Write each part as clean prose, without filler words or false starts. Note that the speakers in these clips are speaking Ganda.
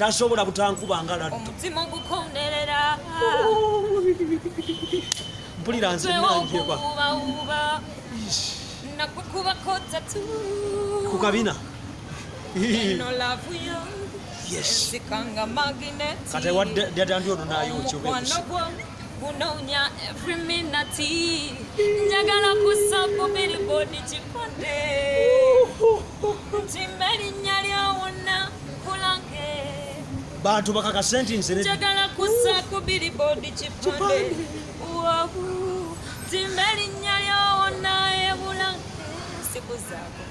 tasobola butankuba nga laddu omutima gukonderera mpulira nze nanjeba nakukuba kotatu ku kabina no love you yes sikanga magnet kati wadde ndi ono nayokyo kunonya every minute njagala kusapo billboard kipande timeri nyali awona kulange bantu bakaka sentence njagala kusapo billboard kipande timeri nyali awona ebulange siku zako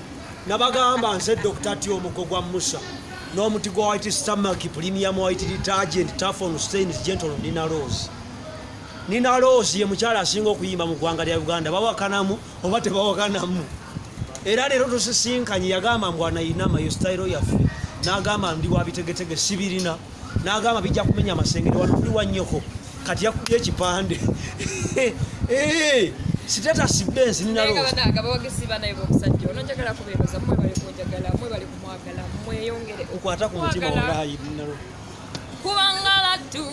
nabagamba nze Dr. Tio Mukogwa Musa n'omuti gwa white stomach premium white detergent Tafon stains gentle Nina Rose ye mukyala asinga okuyimba mu ggwanga lya Uganda bawakanamu oba tebawakanamu era leero tusisinkanye yagamba mbu anayinama yo style yaffe n'agamba ndi wa bitegetege sibirina n'agamba bijja kumenya amasengere wano ndi wa nnyoko kati yakubye ekipande status benz Nina Rose ukwata ku mutima olayi Nina Rose kubangala tu